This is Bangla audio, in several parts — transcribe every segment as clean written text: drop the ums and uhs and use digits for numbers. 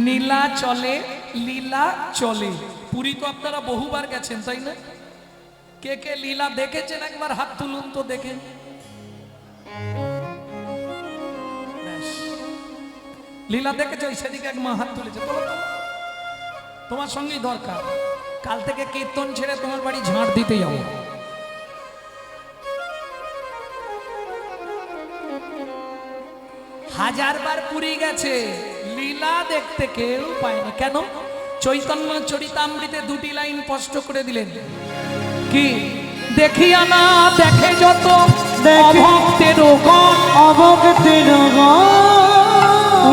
নীলা চলে লীলা চলে। পুরী তো আপনারা বহুবার গেছেন তাই না? কে কে লীলা দেখেছেন একবার হাত তুলুন তো দেখেন। লীলা দেখেছো? সেদিকে এক মা হাত তুলেছে, তোমার সঙ্গেই দরকার। কাল থেকে কীর্তন ছেড়ে তোমার বাড়ি ঝাঁট দিতে যাবো। হাজারবার পুরী গেছে, লীলা দেখতে কেউ পায়নি। কেন? চৈতন্য চরিতামৃতে দুটি লাইন স্পষ্ট করে দিলেন, কি দেখিয়া না দেখে যত অভক্তের গণ, অভক্তের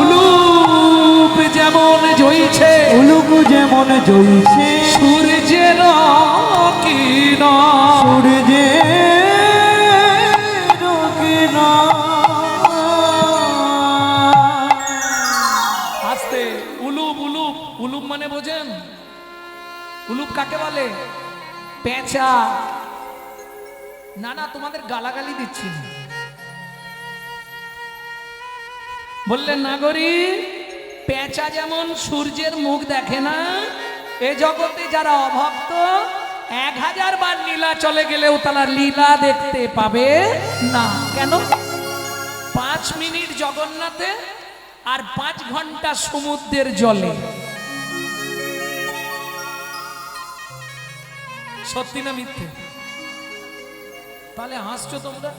উলুপ যেমন জইছে, উলুপ যেমন জইছে সূর্যের কিরণ, সূর্যের কিরণ। আস্তে উলুপ উলুপ উলুপ মানে বোঝেন? উলুপ কাকে বলে? পেঁচা। না না, তোমাদের গালাগালি দিচ্ছি না। বললেন নাগরী, পেঁচা যেমন সূর্যের মুখ দেখে না, এ জগতে যারা অভক্ত 1000 বার লীলা চলে গেলেও তারা লীলা দেখতে পাবে না। কেন? 5 মিনিট জগন্নাথে আর 5 ঘন্টা সমুদ্রের জলে। সত্যি না মিথ্যে? তাহলে হাসছো তোমরা?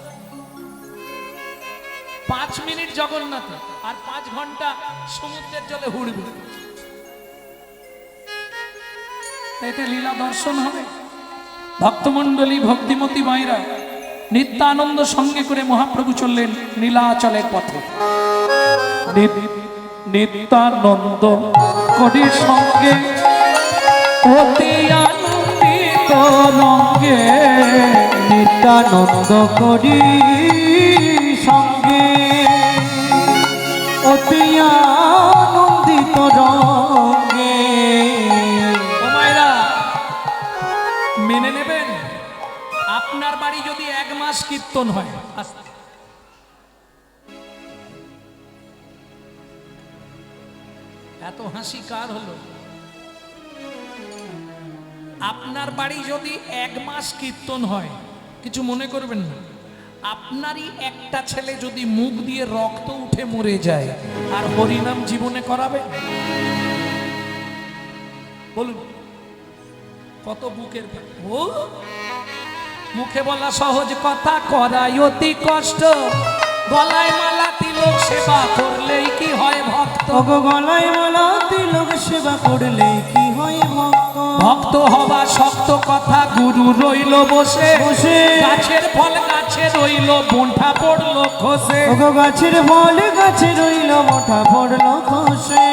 5 মিনিট জগন্নাথে আর 5 ঘন্টা সমুদ্রের জলে হুড়বে, এতে লীলা দর্শন হবে। ভক্তমণ্ডলী ভক্তিমতী মায়েরা নিত্যানন্দ সঙ্গে করে মহাপ্রভু চললেন নীলাচলের পথে। নিত্যানন্দ করির সঙ্গে অতি আনন্দিত রঙ্গে, নিত্যানন্দ করি সঙ্গে অতি আনন্দিত রঙ্গে। ও মায়েরা, মেনে নেবেন আপনার বাড়ি যদি 1 মাস কীর্তন হয়, এত হাসি কার হলো? আপনার বাড়ি যদি 1 মাস কীর্তন হয়, কিছু মনে করবেন না। আপনারই একটা ছেলে যদি মুখ দিয়ে রক্ত উঠে মরে যায়, আর হরিনাম জীবনে করাবে? বলুন কত বুকের ও মুখে বলা সহজ কথা, করাই অতি কষ্ট। গলায় মালা তিলক সেবা করলেই কি হয় ভক্ত? গলায় মালা তিলক সেবা করলে কি হয় ভক্ত? ভক্ত হবা শক্ত কথা, গুরু রইল বসে বসে। গাছের ফল গাছে রইল, বোঁঠা পড়লো খসে। গাছের ফল গাছে রইল, মোটা পড়লো খসে।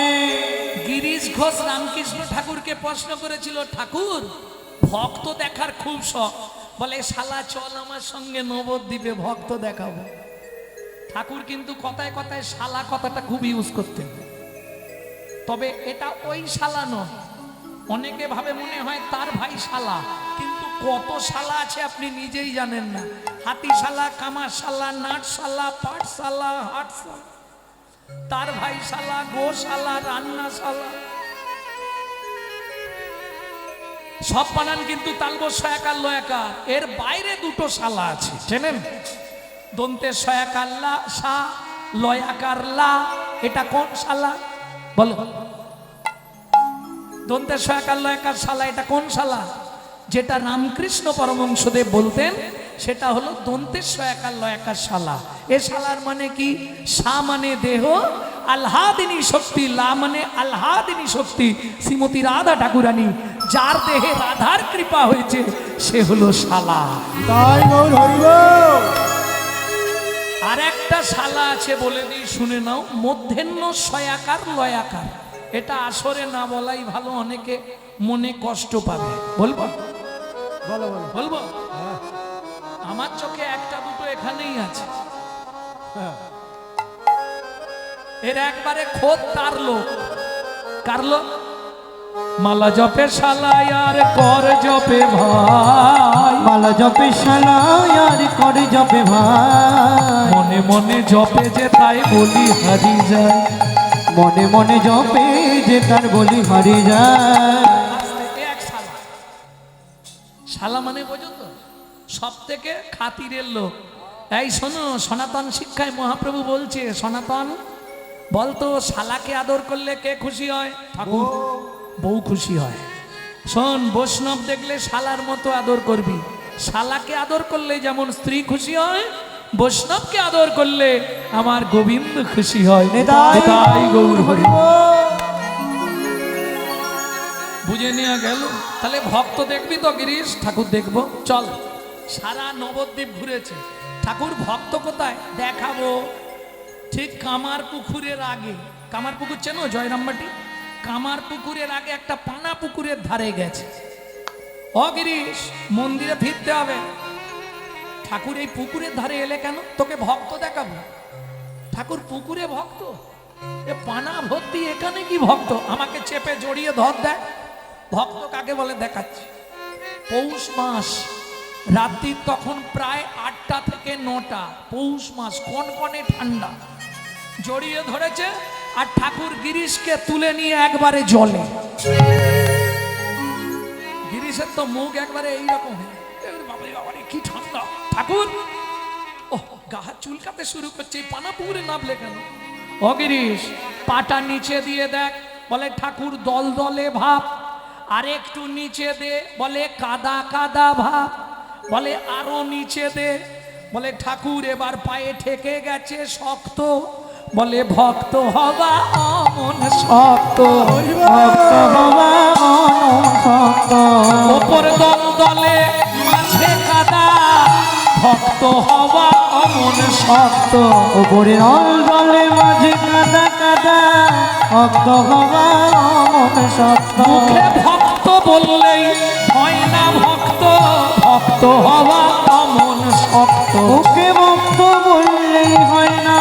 গিরিশ ঘোষ রামকৃষ্ণ ঠাকুরকে প্রশ্ন করেছিল, ঠাকুর ভক্ত দেখার খুব শখ, বলে শালা চল আমার সঙ্গে নবদ্বীপে ভক্ত দেখাবো। ঠাকুর কিন্তু কথায় কথায় শালা কথাটা খুব ইউজ করতেন, তবে এটা ওই শালা নয়। অনেকে ভাবে মনে হয় তার ভাই শালা, কিন্তু কত শালা আছে আপনি নিজেই জানেন না। হাতিশালা, কামারশালা, নাটশালা, পাঠশালা, হাটশালা, তার ভাই শালা, গোশালা, রান্নাশালা, সব বানান কিন্তু তালব সয়াকার লয়াকার। এর বাইরে 2টো শালা আছে, চেনেন? দন্তে সয়াকার লা সা, লয়াকার লা, এটা কোন শালা বলো? দন্তে সয়াকার লয়াকার শালা, এটা কোন শালা? যেটা রামকৃষ্ণ পরমহংসদেব বলতেন সেটা হলো দন্তে সয়াকার লয়াকার শালা। এ শালার মানে কি? সা মানে দেহ, আল্লাদিনী শক্তি, লা মানে আল্লাদিনী শক্তি। শ্রীমতী রাধা ঠাকুরানী, যার দেহে রাধার কৃপা হয়েছে সে হলো শালা। তাই গৌর হরিবল। আর একটা শালা আছে বলে দিই, শুনে নাও, মধ্যাহ্ন সয়াকার লয়াকার। এটা আসরে না বলাই ভালো, অনেকে মনে কষ্ট পাবে। বলবো বলো বলো বলবো আমার চোখে 1টা 2টো এখানেই আছে। এর একবারে খোদ তার লোক। কার লোক? মালা জপে শালাই আর কর জপে ভাই, মালা জপে শালাই আর করে জপে ভাই। মনে মনে জপে যে তাই বলি হারি যায়, মনে মনে জপে যে তার বলি হারিয়ে যায়। এক শালা, শালা মানে বোঝো তো, সব থেকে খাতিরের লোক। এই শোনো, সনাতন শিক্ষায় মহাপ্রভু বলছে, সনাতন বলতো শালাকে আদর করলে কে খুশি হয়? ঠাকুর। বউ খুশি হয়। শোন, বৈষ্ণব দেখলে শালার মতো আদর করবি। শালাকে আদর করলে যেমন স্ত্রী খুশি হয়, বৈষ্ণবকে আদর করলে আমার গোবিন্দ খুশি হয়। নিতাই নিতাই গৌর হরি। হরি বুঝে নেওয়া গেল। তাহলে ভক্ত দেখবি তো গিরিশ? ঠাকুর দেখবো, চল। সারা নবদ্বীপ ঘুরেছে ঠাকুর। ভক্ত কোথায় দেখাবো? ঠিক কামার পুকুরের আগে। কামার পুকুর চেনো? জয়রামবাটি। কামার পুকুরের আগে একটা পানা পুকুরের ধারে গেছে। ও গিরিশ, মন্দিরে ফিরতে হবে। ঠাকুর এই পুকুরের ধারে এলে কেন? তোকে ভক্ত দেখাবো। ঠাকুর পুকুরে ভক্ত, এ পানা ভর্তি, এখানে কি ভক্ত? আমাকে চেপে জড়িয়ে ধর দেয়। ভক্ত কাকে বলে দেখাচ্ছি। পৌষ মাস, রাত্রি তখন প্রায় 8টা থেকে 9টা। পৌষ মাস, কনকনে ঠান্ডা। জড়িয়ে ধরেছে আর ঠাকুর গিরিশকে তুলে নিয়ে একবারে জলে। গিরিশের তো মুখ একবারে এইরকম, বাবারে বাবারে কি ঠান্ডা। ঠাকুর ও গা হাত চুলকাতে শুরু করছে। এই পানা পুকুরে নামলে কেন? ও গিরিশ, পাটা নিচে দিয়ে দেখ। বলে ঠাকুর দল দলে ভাব। আর একটু নিচে দে। বলে কাদা কাদা ভাব। বলে আরো নিচে দে। বলে ঠাকুর এবার পায়ে ঠেকে গেছে শক্ত। বলে ভক্ত হবা অমন শক্ত। ভক্ত হওয়া অনশক্ত। ওপর দল দলে মাঝে কাদা। ভক্ত হবা অমন শক্ত। ওপরে নল জলে মাঝে কাদা কাদা। ভক্ত হওয়া অমন শক্ত। মুখে ভক্ত বললেই হয় না ভক্ত। ভক্ত হওয়া অমন শক্ত। ওকে ভক্ত বললেই হয় না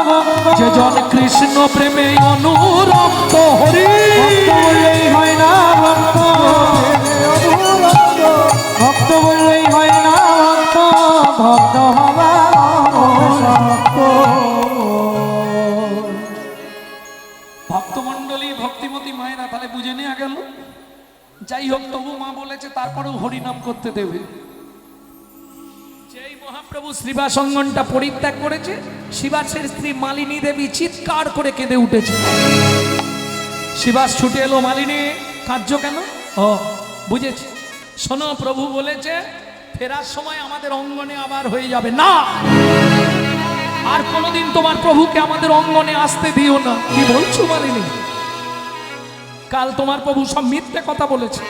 ভক্ত। যে জন কৃষ্ণ প্রেমে অনুরক্ত হরি। ভক্ত বললেই হয় না ভক্ত। ভক্ত বললেই হয় না ভক্ত। ভক্ত হওয়া অনশক্ত। ভক্তমণ্ডলী, ভক্তিমতী মায়েরা, তাহলে বুঝে নেওয়া গেল। যাই হোক, তবু মা বলেছে তারপরেও হরিনাম করতে দেবে। যেই মহাপ্রভু শ্রীবাস অঙ্গনটা পরিত্যাগ করেছে, শিবাসের স্ত্রী মালিনী দেবী চিৎকার করে কেঁদে উঠেছে। শিবাস ছুটে এলো। মালিনী, কার্য কেন? ও বুঝেছি। শোনো, প্রভু বলেছে ফেরার সময় আমাদের অঙ্গনে আবার হয়ে যাবে না। আর কোনোদিন তোমার প্রভুকে আমাদের অঙ্গনে আসতে দিও না। কি বলছো মালিনী? কাল তোমার প্রভু সব মিথ্যে কথা বলেছে।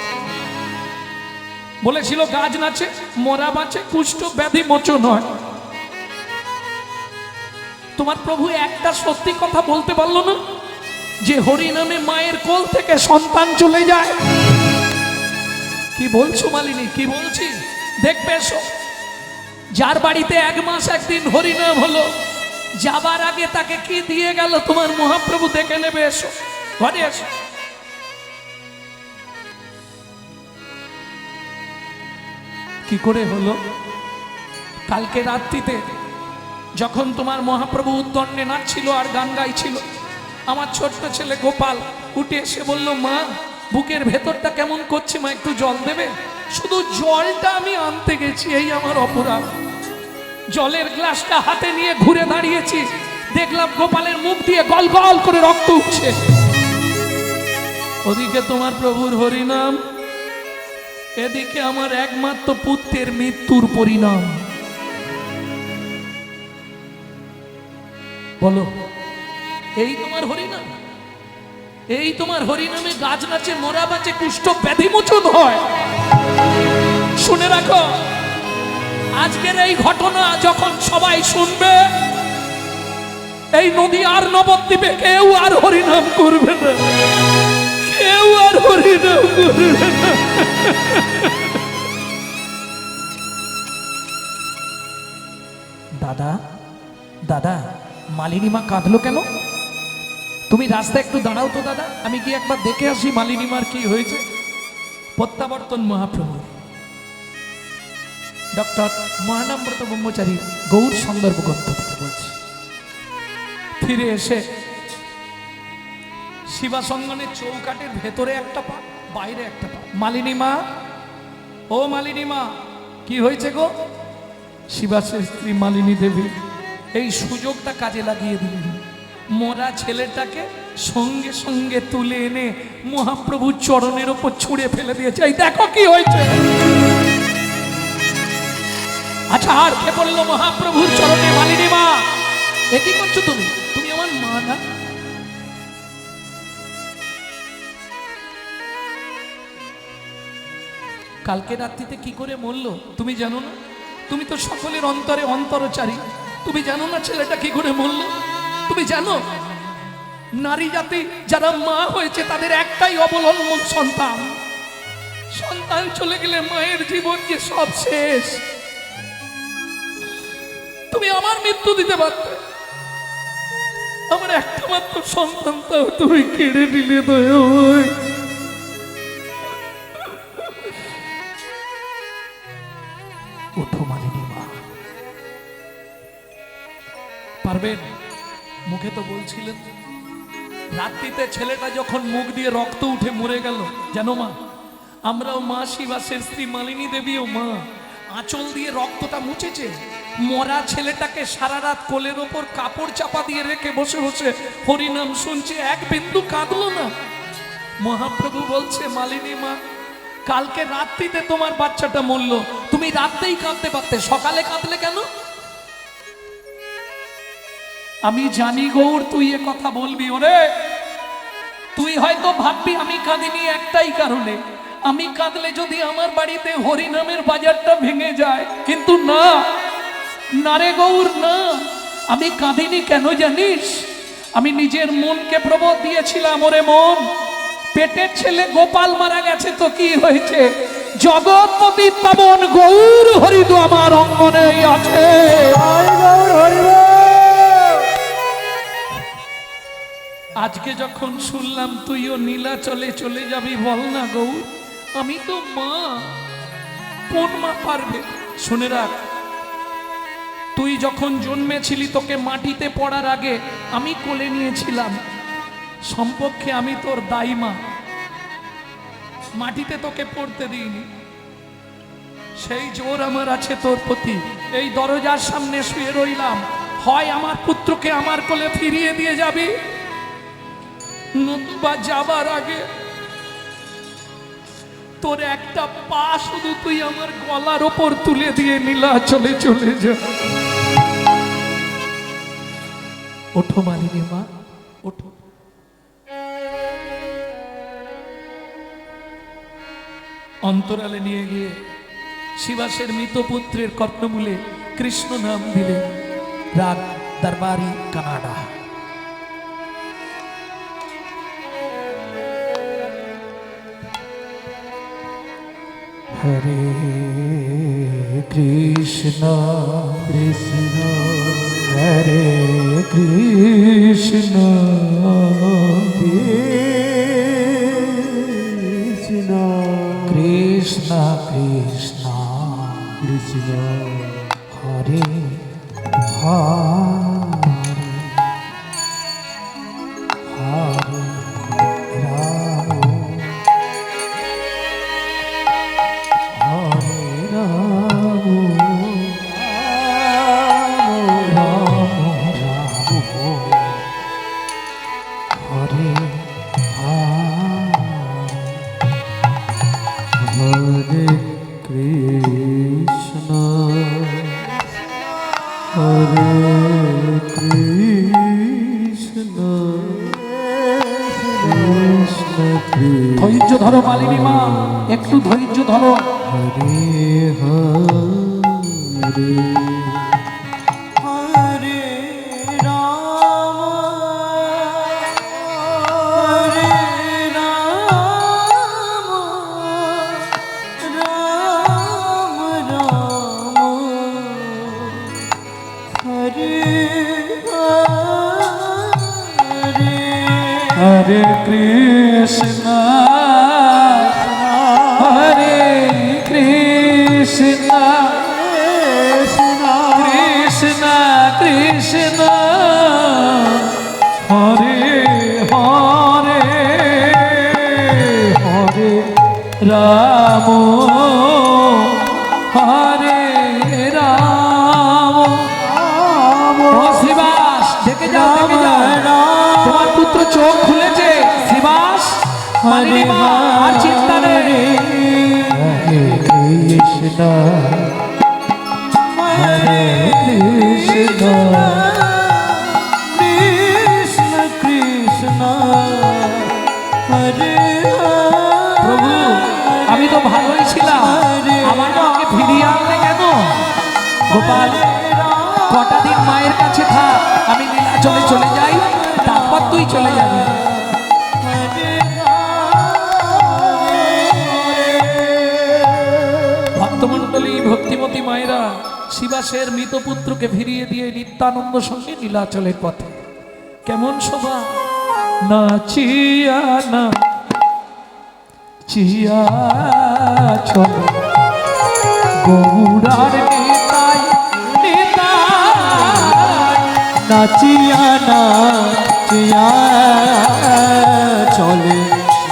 বলেছিল গাছ নাচে, মরা বাঁচে, কুষ্ঠ ব্যাধি মোচন হয়। তোমার প্রভু একটা সত্যি কথা বলতে পারলো না, যে হরি নামে মায়ের কোল থেকে সন্তান চলে যায়। কি বলছো মালিনী? কি বলছি দেখবে এসো। যার বাড়িতে 1 মাস 1 দিন হরিনাম হলো, যাবার আগে তাকে কি দিয়ে গেল তোমার মহাপ্রভু দেখে নেবে। এসো ঘরে এসো। কি করে হলো? কালকে রাত্রিতে যখন তোমার মহাপ্রভু উদ্দণ্ডে নাচছিল আর গান গাইছিল, আমার ছোট্ট ছেলে গোপাল উঠে এসে বলল, মা বুকের ভেতরটা কেমন করছে, মা একটু জল দেবে? শুধু জলটা আমি আনতে গেছি, এই আমার অপরাধ। জলের গ্লাসটা হাতে নিয়ে ঘুরে দাঁড়িয়েছি, দেখলাম গোপালের মুখ দিয়ে গল গল করে রক্ত উঠছে। ওদিকে তোমার প্রভুর হরিনাম, এদিকে আমার একমাত্র পুত্রের মৃত্যুর পরিণাম। বলো, এই তোমার হরিনাম? এই তোমার হরিনামে গাছ নাচে, মোরা বাঁচে, কুষ্ঠ ব্যাধি মোচন হয়। শুনে রাখো, আজকের এই ঘটনা যখন সবাই শুনবে, এই নদী আর নবদ্বীপে কেউ আর হরিনাম করবে না। কেউ আর হরিনাম করবে না। দাদা, দাদা, মালিনী মা কাঁদলো কেন? তুমি রাস্তায় একটু দাঁড়াও তো দাদা, আমি কি একবার দেখে আসি মালিনী মার কি হয়েছে। প্রত্যাবর্তন মহাপ্রভু ডক্টর মহানামব্রত ব্রহ্মচারী গৌর সন্দর্ভ গ্রন্থ থেকে বলছি। ফিরে এসে শিবাসঙ্গনের চৌকাটের ভেতরে একটা পা, বাইরে একটা পা। মালিনী মা, ও মালিনী মা, কি হয়েছে গো? শিবাসের স্ত্রী মালিনী দেবী এই সুযোগটা কাজে লাগিয়ে দিলেন। মরা ছেলেটাকে সঙ্গে সঙ্গে তুলে এনে মহাপ্রভুর চরণের ওপর ছুঁড়ে ফেলে দিয়েছে। এই দেখো কি হয়েছে। আচ্ছা, আর কে বললো মহাপ্রভুর চরণে? মালিনী মা, এ কি করছো তুমি? তুমি আমার মা না? কালকে রাত্রিতে কি করে মরলো তুমি জানো না? তুমি তো সকলের অন্তরে অন্তরচারী, তুমি জানো না ছেলেটা কি করে মরলো? তুমি জানো নারী জাতি যারা মা হয়েছে তাদের একটাই অবলম্বন সন্তান। সন্তান চলে গেলে মায়ের জীবন যে সব শেষ। তুমি আমার মৃত্যু দিতে পারতে, আমার একটা মাত্র সন্তানটাও তুমি কেড়ে নিলে। দয়াময়, ওঠো মালিনী মা। পারবেন? মুখে তো বলছিলেন। রাত্রিতে ছেলেটা যখন মুখ দিয়ে রক্ত উঠে মরে গেল, জানো মা, আমরাও মা শিবাসের স্ত্রী মালিনী দেবীও মা আঁচল দিয়ে রক্তটা মুছেছে। মরা ছেলেটাকে সারা রাত কোলের ওপর কাপড় চাপা দিয়ে রেখে বসে বসে হরিনাম শুনছে, এক বিন্দু কাঁদলো না। মহাপ্রভু বলছে, মালিনী মা, কালকে রাত্রিতে তোমার বাচ্চাটা মরলো, তুমি রাত্রেই কাঁদতে পারতে, সকালে কাঁদলে কেন? আমি জানি গৌর তুই এ কথা বলবি। ওরে, তুই হয়তো ভাববি আমি কাঁদিনি একটাই কারণে, আমি কাঁদলে যদি আমার বাড়িতে হরিনামের বাজারটা ভেঙে যায়। কিন্তু না, না রে গৌর, না, আমি কাঁদিনি কেন জানিস? আমি নিজের মনকে প্রবোধ দিয়েছিলাম, ওরে মন, পেটের ছেলে গোপাল মারা গেছে তো কি হয়েছে, জগৎপতি পাবন গৌর হরিদু আমার অঙ্গনে আছে। আজকে যখন শুনলাম তুইও নীলাচলে চলে যাবি, বল না গৌর, আমি তো মা, কোন মা পারবে? শুনে রাখ, তুই যখন জন্মেছিলি তোকে মাটিতে পড়ার আগে আমি কোলে নিয়েছিলাম, সম্পর্কে আমি তোর দায়ী মা, মাটিতে তোকে পড়তে দিইনি। সেই জোর আমার আছে তোর প্রতি। এই দরজার সামনে শুয়ে রইলাম, হয় আমার পুত্রকে আমার কোলে ফিরিয়ে দিয়ে যাবি, নতুবা যাবার আগে তোর একটা পা শুধু তুই আমার গলার ওপর তুলে দিয়ে নীলাচলে চলে যা। ওঠো মালিনী মা, ওঠো। অন্তরালে নিয়ে গিয়ে শিবাসের মৃত পুত্রের কর্ণমূলে কৃষ্ণ নাম দিলে। রাগ দরবারি কানাডা। হরে কৃষ্ণ কৃষ্ণ হরে কৃষ্ণ কৃষ্ণ কৃষ্ণ কৃষ্ণ কৃষ্ণ হরে হরে হরে রাম হরে রাম রাম রাম হরে হরে কৃষ্ণ হরে কৃষ্ণ কৃষ্ণ ধৈর্য ধরো মালিনী মা, একটু ধৈর্য ধরো। হরে হরে হরে রাম হরে রাম রাম রাম হরে হরে হরে কৃষ্ণ হরে কৃষ্ণ কৃষ্ণ কৃষ্ণ হরে হরে রাম হরে রাম। ও শিবাস, দেখে যাও দেখে যাও, তোমার পুত্র চোখ খুলেছে। শিবাস, মানিনী মা, আর চিন্তা নেই। কৃষ্ণ হরে কৃষ্ণ কৃষ্ণ কৃষ্ণ হরে প্রভু, আমি তো ভালোই ছিলাম, আমার মাকে ফিরিয়ে আনলে কেন? গোপাল, কটা দিন মায়ের কাছে থাক, আমি নীলাচলে চলে যাই, তারপর তুই চলে যাবি। ভক্তমণ্ডলী, ভক্তিমতী মায়েরা শিবাসের মৃত পুত্রকে ফিরিয়ে দিয়ে নিত্যানন্দ সঙ্গে নীলাচলের পথে। কেমন শোভা! নাচিয়া না চিয়া চল গৌরার নিতাই নিতাই। নাচিয়া নাচিয়া চলে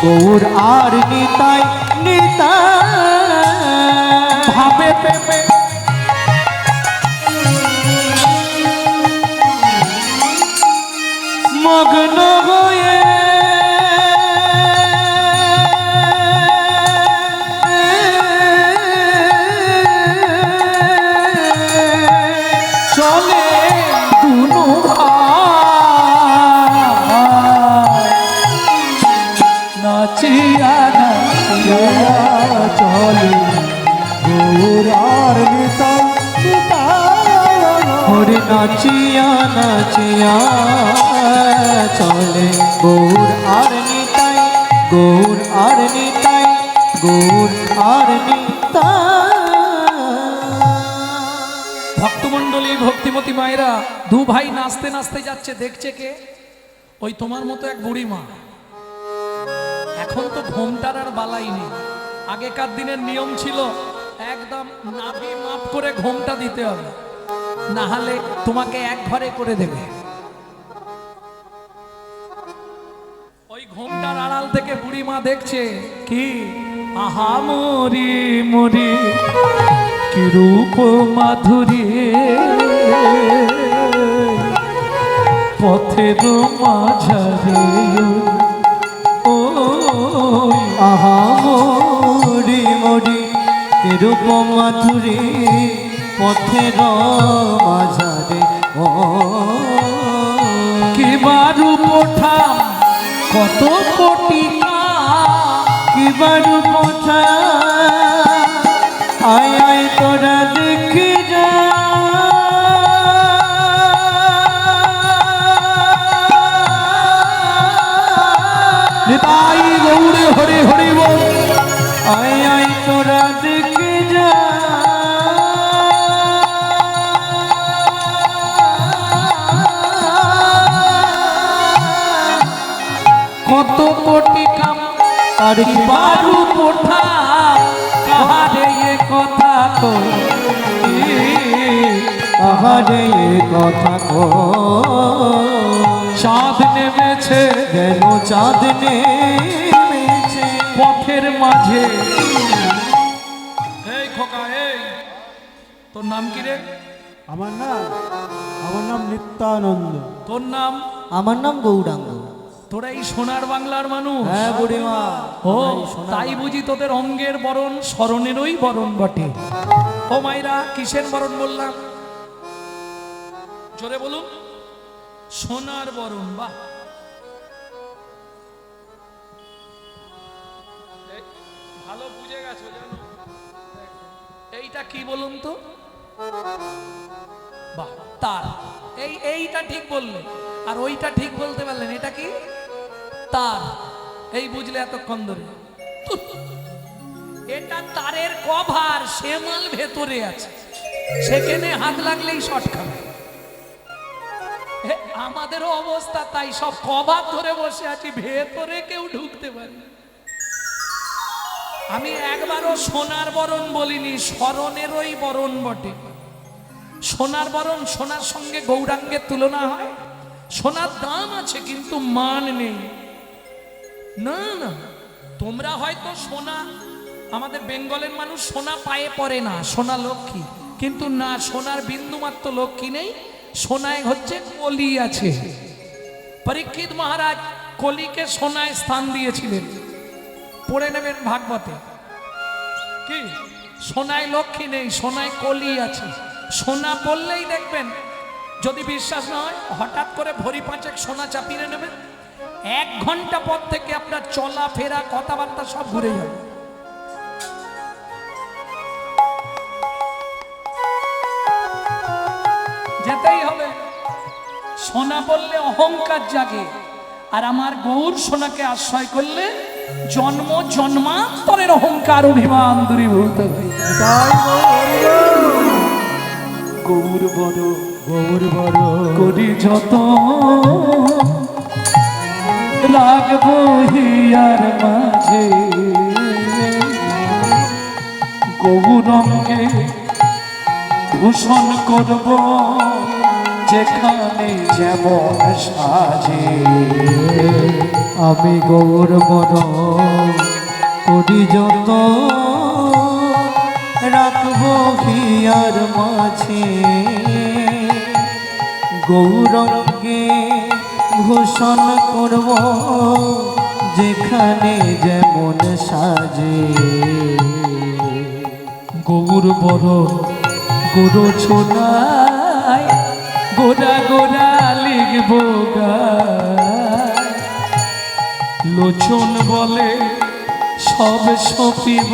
গৌর আর নিতাই নিতাই। ভাবে প্রেমে মগ্ন হয়ে চলে দুনো নাচিয়া নাচিয়া চলে গৌর আর নিতাই নিতাই। হরে নাচিয়া নাচিয়া চলে গৌর আর নিতাই গৌর আর নিতাই গৌর আর নিতাই। ভক্তমণ্ডলী, ভক্তিমতী মায়েরা দু ভাই নাচতে নাচতে যাচ্ছে, দেখছে কে? ওই তোমার মতো এক বুড়ি মা। এখন তো ঘোমটার আর বালাই নেই। আগেকার দিনের নিয়ম ছিল একদম নাভি মাপ করে ঘোমটা দিতে হবে, না হলে তোমাকে এক ঘরে করে দেবে। ওই ঘোমটার আড়াল থেকে বুড়ি মা দেখছে কি, আহা মরি মরি কি রূপ মাধুরী, পথের মাঝারে ও আহা মরি মরি রূপ মাধুরী পথের মাঝারে ও কিবা রূপ ওঠাম কত কোটি কিবা রূপ ওঠা আয় আয় তোরা দেখি যা নিতাই গৌরে হরি হরি বল। আয় আয় তোরা দেখি যা কত কোটি কাম আর কিবা রূপ ওঠা কাহারে এ কথা তো আহারে কথা কো চাঁদ নেমেছে যেন চাঁদ নেমেছে পথের মাঝে। এই খোকা, এই তোর নাম কি রে? আমার নাম নিত্যানন্দ। তোর নাম? আমার নাম গৌরাঙ্গ। তোরা এই সোনার বাংলার মানুষ? হ্যাঁ বুড়িমা। ও তাই বুঝি তোদের অঙ্গের বরণ স্মরণেরই বরণ বটে। ও মাইরা, কিসের বরণ বললাম? জোরে বলুন। সোনার বরণ। বাহ, ভালো বুঝে গেছো জানো। এইটা কি বলুন তো? বাহ, তার। এইটা ঠিক বললে, আর ওইটা ঠিক বলতে পারলেন। এটা কি? তার। এই বুঝলে এতক্ষণ ধরে? এটা তারের কভার, সে মাল ভেতরে আছে, সেখানে হাত লাগলেই শর্ট খাবে। আমাদেরও অবস্থা তাই, সব কভার ধরে বসে আছি, ভেতরে কেউ ঢুকতে পারে। আমি একবারও সোনার বরণ বলিনি, স্মরণেরই বরণ বটে। সোনার বরণ, সোনার সঙ্গে গৌরাঙ্গের তুলনা হয়? সোনার দাম আছে কিন্তু মান নেই। না না, তোমরা হয়তো সোনা আমাদের বেঙ্গলের মানুষ সোনা পায়ে পড়ে না, সোনা লক্ষ্মী, কিন্তু না, সোনার বিন্দুমাত্র লক্ষ্মী নেই, সোনায় হচ্ছে কলি আছে। পরীক্ষিত মহারাজ কলিকে সোনায় স্থান দিয়েছিলেন, পড়ে নেবেন ভাগবতে। কি সোনায় লক্ষ্মী নেই, সোনায় কলি আছে। সোনা বললেই দেখবেন, যদি বিশ্বাস না হয় হঠাৎ করে ভরি পাঁচেক সোনা চাপিয়ে নেবেন, 1 ঘন্টা পর থেকে আপনার চলাফেরা কথাবার্তা সব ঘুরে যাবে। যেতেই হবে। সোনা বললে অহংকার জাগে, আর আমার গৌর সোনাকে আশ্রয় করলে জন্ম জন্মান্তরের অহংকার অভিমান দূরীভূত হয়ে যায়। তাই গৌর বড় গৌর বড় করি যত রাখবো হিয়ার মাঝে, গৌরঙ্গে ভূষণ করব যেখানে যেমন সাজে। আমি গৌর বড় করি যত রাখবো হিয়ার মাঝে, গৌরঙ্গে ভূষণ করব যেখানে যেমন সাজে। গৌর বড় গুরু ছোনায় গোরা গোরা লিখব গায়, লোচন বলে সব সপিব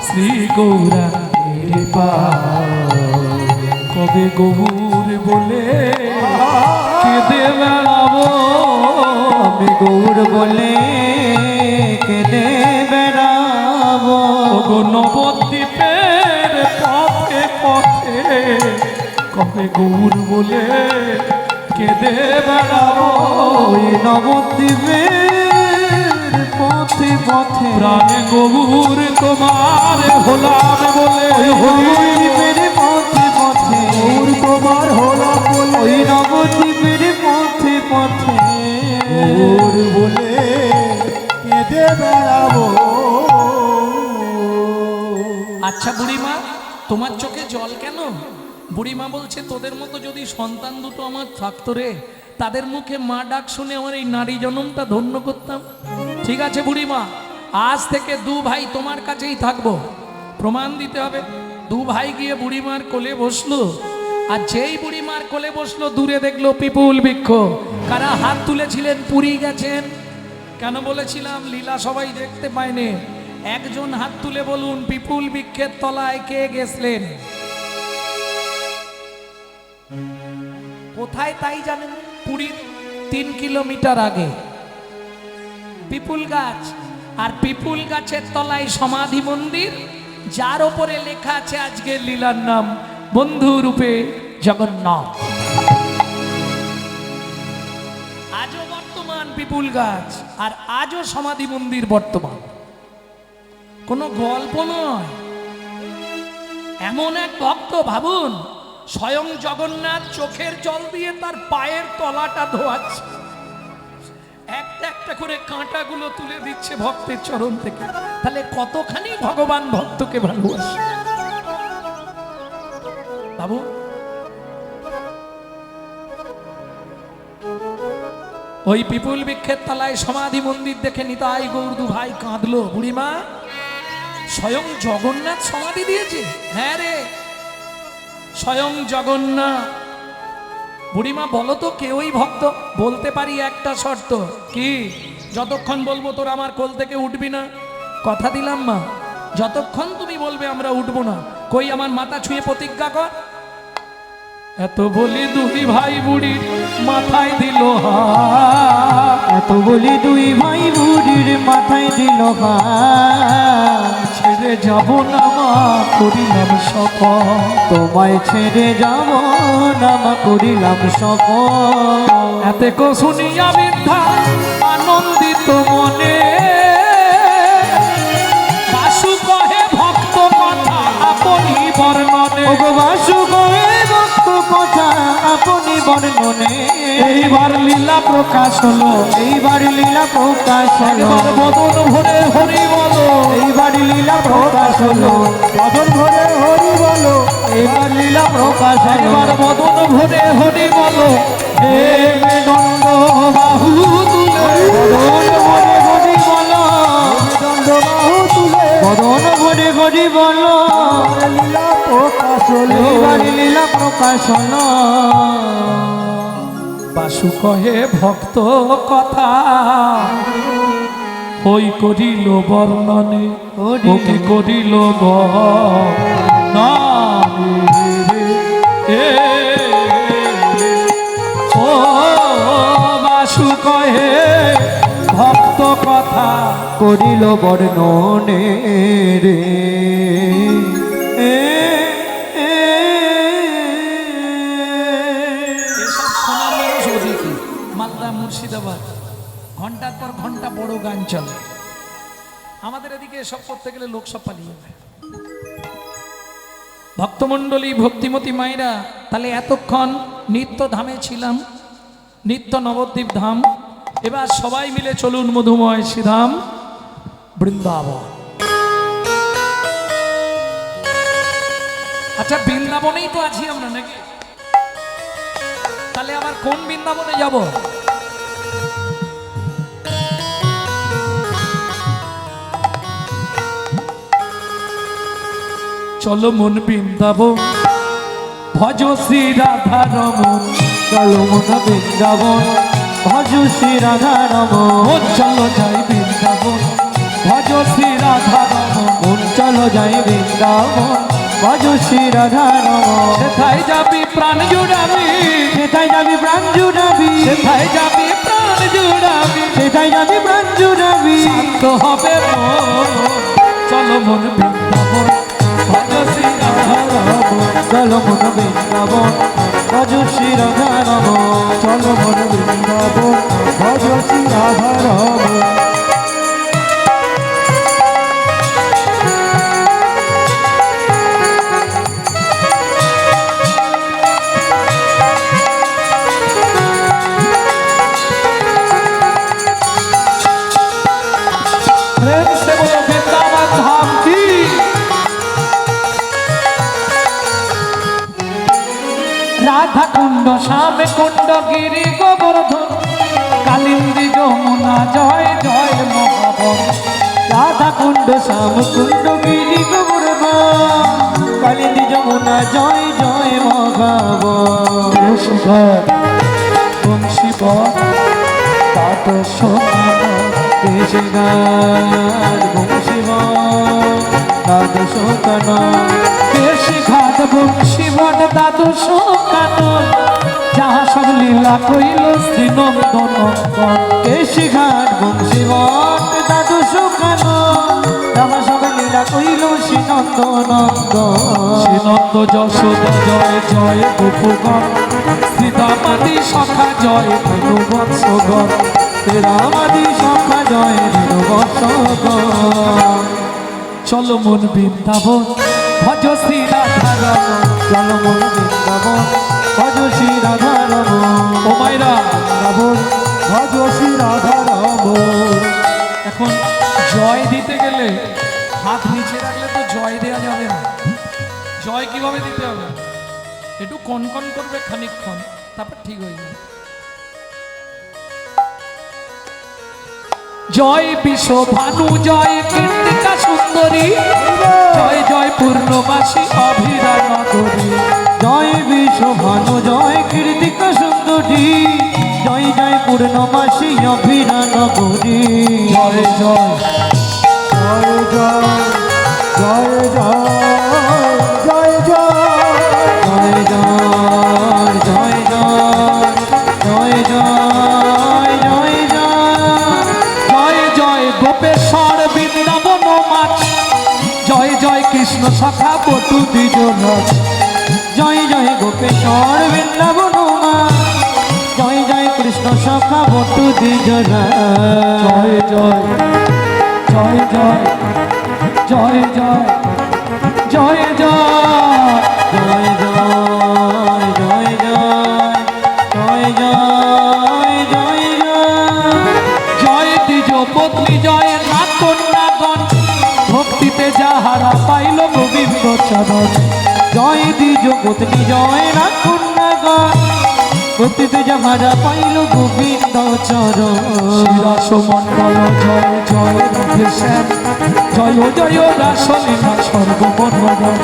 শ্রী গৌরাঙ্গের পায়। কবে গৌর বলে কেঁদে বেড়াবো, আমি গৌর বলে কেঁদে বেড়াবো। গো নবদ্বীপের পথে পথে কবে গৌর বলে কেঁদে বেড়াবো। ওই নবদ্বীপের পথে পথে প্রাণ গৌর তোমার হলাম বলে, নবদ্বীপের পথে পথে গৌর তোমার হলাম বলে, ওই নবদ্বীপের পথে পথে গৌর বলে কেঁদে বেড়াবো। আচ্ছা বুড়িমা, তোমার চোখে জল কেন? বুড়িমা বলছে, তোদের মতো যদি সন্তান দুটো আমার থাকতো রে, তাদের মুখে মা ডাক শুনে আমার এই নারী জনমটা ধন্য করতাম। ঠিক আছে বুড়িমা, আজ থেকে 2 ভাই তোমার কাছেই থাকবো। প্রমাণ দিতে হবে। 2 ভাই গিয়ে বুড়িমার কোলে বসলো, আর যেই বুড়িমার কোলে বসলো দূরে দেখলো পিপুল বৃক্ষ। কারা হাত তুলেছিলেন? পুরী গেছেন। কেন বলেছিলাম লীলা সবাই দেখতে পায়নি? একজন হাত তুলে বলুন, পিপুল বৃক্ষের তলায় কে গেছিলেন? কোথায় তাই জানেন? পুরীর 3 কিলোমিটার আগে পিপুল গাছ, আর পিপুল গাছের তলায় সমাধি মন্দির, যার ওপরে লেখা আছে আজকের লীলার নাম বন্ধু রূপে জগন্নাথ। আজও বর্তমান পিপুল গাছ, আর আজও সমাধি মন্দির বর্তমান। কোনো গল্প নয়। এমন এক ভক্ত, ভাবুন, স্বয়ং জগন্নাথ চোখের জল দিয়ে তার পায়ের তলাটা ধোয়াচ্ছে, একটা একটা করে কাঁটাগুলো তুলে দিচ্ছে ভক্তের চরণ থেকে। তাহলে কতখানি ভগবান ভক্তকে ভালোবাসে বাবু। ওই পিপুল বৃক্ষের তলায় সমাধি মন্দির দেখে নিতাই গৌর 2 ভাই কাঁদলো। বুড়িমা, স্বয়ং জগন্নাথ সমাধি দিয়েছে? হ্যাঁ রে, স্বয়ং জগন্নাথ। বুড়িমা বলো তো, কেউই ভক্ত? বলতে পারি একটা শর্ত। কি? যতক্ষণ বলবো তোর আমার কোল থেকে উঠবি না। কথা দিলাম মা, যতক্ষণ তুমি বলবে আমরা উঠবো না। কই আমার মাথা ছুঁয়ে প্রতিজ্ঞা কর। এত বলি 2 ভাই বুড়ির মাথায় দিল হাত, এত বলি 2 ভাই বুড়ির মাথায় দিল হাত। ছেড়ে যাব না মা করিলাম শপথ, তোমায় ছেড়ে যাব না মা করিলাম শপথ। এতে কো শুনিয়া বৃদ্ধা আনন্দিত মনে, বাসু কহে ভক্ত কথা আপনি বর্ণনে। ওগো বাসু গয়ে ভক্ত কথা আপনি বর্ণনে। এইবার লীলা প্রকাশ হলো, এইবার লীলা প্রকাশ হলো। একবার বদন ভরে হরি বলো, এইবার লীলা প্রকাশ হলো, বদন ভরে হরি বলো, এইবার লীলা প্রকাশ হলো, একবার মদন ভরে হরি বলো, হে দণ্ড বাহু তুলে, বদন ভরে হরি বলো, দণ্ড বাহু তুলে, বদন ভরে হরি বলো, লীলা প্রকাশ হলো। এইবার লীলা প্রকাশ হলো। বাসু কহে ভক্ত কথা হই করিল বর্ণনে, ওকে করিল বর্ণনে। ও বাসু কহে ভক্ত কথা করিল বর্ণনে রে, এসব শোনার মানুষ ওদিকে মালদা মুর্শিদাবাদ ঘন্টার পর ঘন্টা বড় গান চলে। আমাদের এদিকে এসব করতে গেলে লোক সব পালিয়ে যাবে। ভক্তমণ্ডলী ভক্তিমতী মায়েরা, তাহলে এতক্ষণ নিত্য ধামে ছিলাম, নিত্য নবদ্বীপ ধাম। এবার সবাই মিলে চলুন মধুময় শ্রীধাম বৃন্দাবন। আচ্ছা, বৃন্দাবনেই তো আছি আমরা নাকি? তাহলে আবার কোন বৃন্দাবনে যাব? চলো মন বৃন্দাবন, ভজ শ্রী রাধা রমন। চলো মন বৃন্দাবন, ভজ শ্রী রাধা রমন। চলো যাই বৃন্দাবন, ভজ শ্রী রাধা রমন। চলো যাই বৃন্দাবন, ভজ শ্রী রাধা রমন। সেথায় যাবি প্রাণ জুড়াবি, সেথায় যাবি প্রাণ জুড়াবি, সেথায় যাবি প্রাণ জুড়াবি, সেথায় যাবি প্রাণ জুড়াবি। শান্ত হবে মন। চলো মন বৃন্দাবন, ভজ শ্রী রাধা রমন। চলো মন বৃন্দাবন, ভজ শ্রী রাধা রমন। চলো মন বৃন্দাবন, ভজ শ্রী রাধা রমন। प्रेम से बोलो वृंदावन धाम की। राधा कुंड श्याम कुंड गिरी गोवर्धन, कालिंदी যমুনা জয় জয় মহাবন। রাধা কুণ্ড শ্যাম কুণ্ড গিরি গোবর্ধন, কালিন্দী যমুনা জয় জয় মহাবন। বংশীবন তাত সোনানো, কেশিঘাট বংশীবন দাদু শোকানো, কেশি ঘাট বংশীবন দাদু শোকানো। যাহা সব লীলা কইল শ্রীনন্দন নন্দন। কেশিঘাট বংশীবন দাদু শোকানো, রামা সব লীলা কইল শ্রীনন্দ নন্দন। শ্রীনন্দ যশোদা জয় জয় গোপুগণ, শ্রীদামাদি সখা জয় ধনুবৎসগণ। রামাদি সখা জয় বৎসগণ। চলো মন বৃন্দাবন, ভজ শ্রী রাধা রমন। চলো মন বৃন্দাবন, ভজ শ্রী রাধা রমন। ও মাইরা, বৃন্দাবন, ভজ শ্রী রাধা রমন। এখন জয় দিতে গেলে হাত নিচে রাখলে তো জয় দেওয়া যাবে না। জয় কিভাবে দিতে হবে? একটু কনকন করবে খানিকক্ষণ, তারপর ঠিক হয়ে যাবে। জয় বিশ্ব ভানু, জয় কীর্তিকা সুন্দরী, জয় জয় পূর্ণবাসী অভিরা নগরী। জয় বিশ্বভানু, জয় কীর্তিকা সুন্দরী, জয় জয় পূর্ণমাসী অভিরান করি। জয় জয় জয় জয় জয় জয় জয় জয় জয় জয় জয় জয় জয় জয় জয় জয় গোপেশ্বর বৃন্দাবন মাছ, জয় জয় কৃষ্ণ সখা বটু দ্বিজন। জয় জয় গোপেশ্বর বৃন্দাবন মা, জয় জয় কৃষ্ণ সখা বটু দ্বিজনা। জয় জয় জয় জয় জয় জয় জয় জয় জয় জয় জয় জয় জয় জয় জয় জয়। জয় দ্বিজ পত্নী, জয় নাগ কন্যাগণ, হারা পাইল গোবিন্দ চরণ জয় দ্বিজ পত্নী জয় রাখুন নগর পতিত যাহারা পাইল গোবিন্দ চরণ রাস মন্ডল জয় জয় রাধে শ্যাম জয় জয় রাসলীলা সর্বমনোরম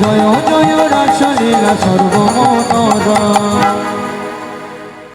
জয় জয় রাসলীলা সর্বমনোরম